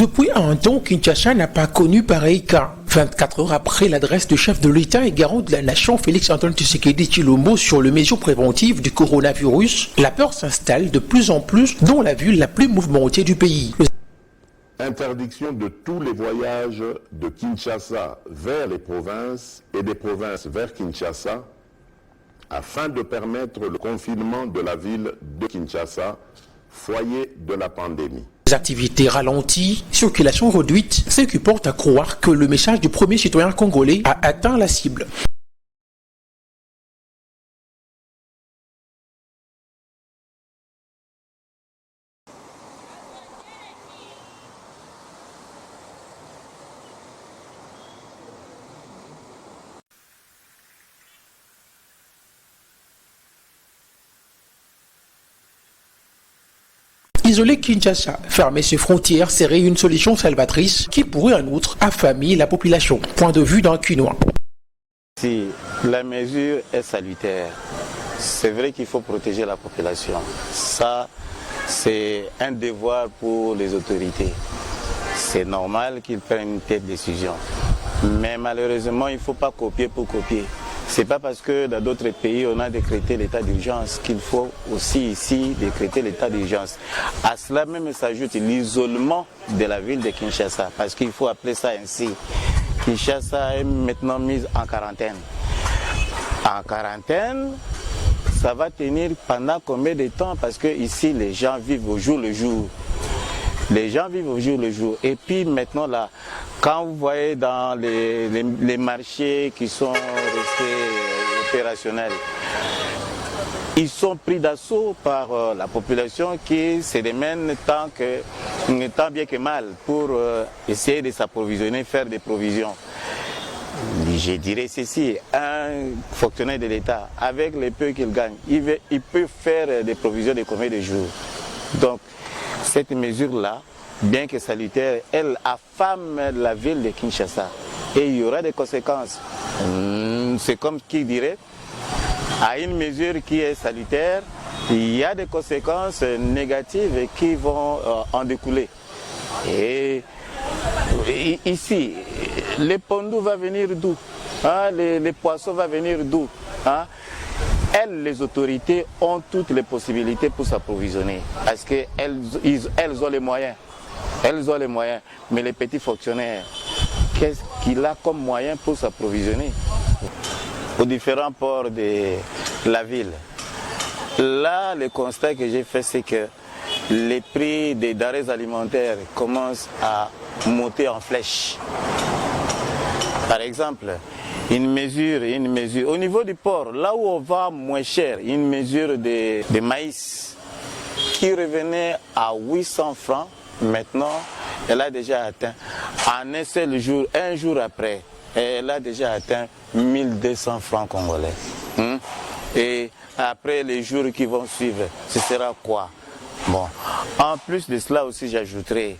Depuis un temps, Kinshasa n'a pas connu pareil cas. 24 heures après l'adresse du chef de l'État et garant de la nation Félix-Antoine Tshisekedi Tshilombo sur les mesures préventives du coronavirus, la peur s'installe de plus en plus dans la ville la plus mouvementée du pays. Interdiction de tous les voyages de Kinshasa vers les provinces et des provinces vers Kinshasa afin de permettre le confinement de la ville de Kinshasa, foyer de la pandémie. Les activités ralenties, circulation réduite, ce qui porte à croire que le message du premier citoyen congolais a atteint la cible. Isoler Kinshasa, fermer ses frontières serait une solution salvatrice qui pourrait en outre affamer la population. Point de vue d'un Quinois. Si la mesure est salutaire, c'est vrai qu'il faut protéger la population. Ça, c'est un devoir pour les autorités. C'est normal qu'ils prennent une telle décision. Mais malheureusement, il ne faut pas copier pour copier. Ce n'est pas parce que dans d'autres pays on a décrété l'état d'urgence qu'il faut aussi ici décréter l'état d'urgence. À cela même s'ajoute l'isolement de la ville de Kinshasa, parce qu'il faut appeler ça ainsi. Kinshasa est maintenant mise en quarantaine. En quarantaine, ça va tenir pendant combien de temps? Parce que ici les gens vivent au jour le jour. Les gens vivent au jour le jour. Et puis maintenant là, quand vous voyez dans les marchés qui sont restés opérationnels, ils sont pris d'assaut par la population qui se démène tant bien que mal pour essayer de s'approvisionner, faire des provisions. Je dirais ceci, un fonctionnaire de l'État, avec les peu qu'il gagne, il peut faire des provisions de combien de jours? Donc, cette mesure-là, bien que salutaire, elle affame la ville de Kinshasa. Et il y aura des conséquences. C'est comme qui dirait, à une mesure qui est salutaire, il y a des conséquences négatives qui vont en découler. Et ici, les pondous vont venir d'où? Les poissons vont venir d'où? Elles, les autorités, ont toutes les possibilités pour s'approvisionner parce qu'elles ont les moyens. Elles ont les moyens. Mais les petits fonctionnaires, qu'est-ce qu'il a comme moyen pour s'approvisionner? Aux différents ports de la ville. Là, le constat que j'ai fait, c'est que les prix des denrées alimentaires commencent à monter en flèche. Par exemple, une mesure. Au niveau du port, là où on va moins cher, une mesure de maïs qui revenait à 800 francs, maintenant, elle a déjà atteint, en un seul jour, un jour après, elle a déjà atteint 1200 francs congolais. Et après les jours qui vont suivre, ce sera quoi? Bon, en plus de cela aussi, j'ajouterai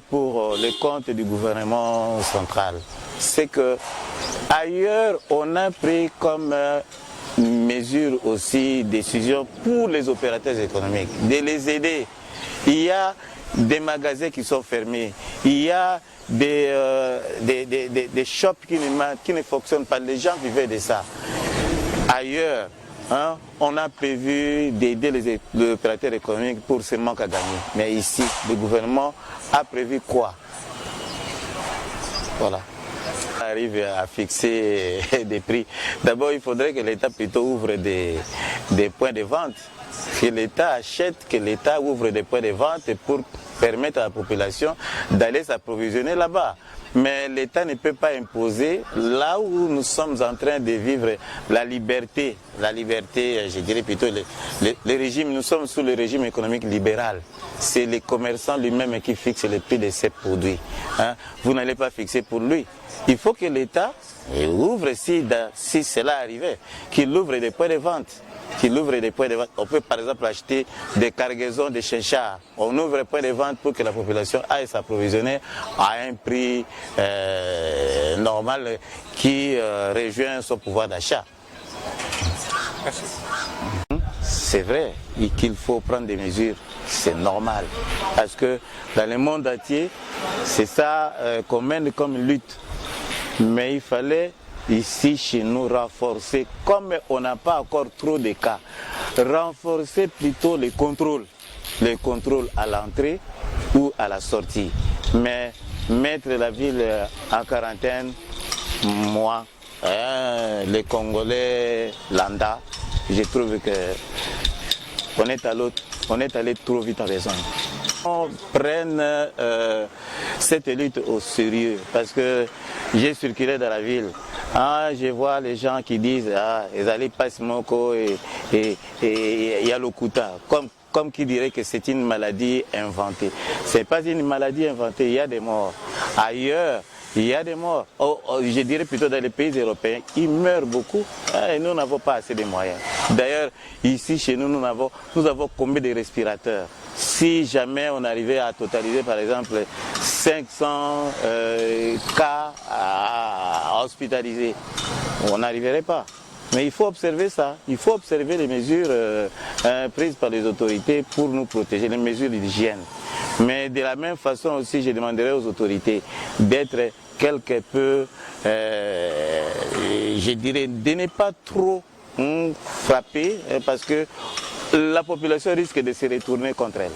pour les comptes du gouvernement central. C'est que ailleurs, on a pris comme mesure aussi, décision pour les opérateurs économiques, de les aider. Il y a des magasins qui sont fermés, il y a des shops qui ne fonctionnent pas, les gens vivaient de ça. Ailleurs, on a prévu d'aider les opérateurs économiques pour ce manque à gagner. Mais ici, le gouvernement a prévu quoi? Voilà. On arrive à fixer des prix. D'abord, il faudrait que l'État plutôt ouvre des points de vente. Que l'État achète, que l'État ouvre des points de vente pour permettre à la population d'aller s'approvisionner là-bas. Mais l'État ne peut pas imposer là où nous sommes en train de vivre la liberté, je dirais plutôt le régime, nous sommes sous le régime économique libéral. C'est les commerçants lui-même qui fixent le prix de ces produits. Vous n'allez pas fixer pour lui. Il faut que l'État ouvre, si cela arrivait, qu'il ouvre des points de vente. On peut par exemple acheter des cargaisons de chinchard. On ouvre des points de vente pour que la population aille s'approvisionner à un prix normal qui rejoint son pouvoir d'achat. Merci. c'est vrai qu'il faut prendre des mesures, c'est normal. Parce que dans le monde entier, c'est ça qu'on mène comme lutte. Mais il fallait ici chez nous renforcer, comme on n'a pas encore trop de cas, renforcer plutôt les contrôles à l'entrée ou à la sortie. Mais mettre la ville en quarantaine, moi, les Congolais lambda, je trouve que on est allé trop vite en besoin. On prenne cette lutte au sérieux parce que j'ai circulé dans la ville. Je vois les gens qui disent ils allaient pas Moko et Yalokuta, comme qui dirait que c'est une maladie inventée. Ce n'est pas une maladie inventée, il y a des morts. Ailleurs, il y a des morts. Je dirais plutôt dans les pays européens, ils meurent beaucoup et nous n'avons pas assez de moyens. D'ailleurs, ici chez nous, nous avons combien de respirateurs? Si jamais on arrivait à totaliser par exemple 500 cas à hospitaliser, on n'arriverait pas. Mais il faut observer ça, il faut observer les mesures prises par les autorités pour nous protéger, les mesures d'hygiène. Mais de la même façon aussi, je demanderai aux autorités d'être quelque peu, je dirais, de ne pas trop frapper parce que la population risque de se retourner contre elle.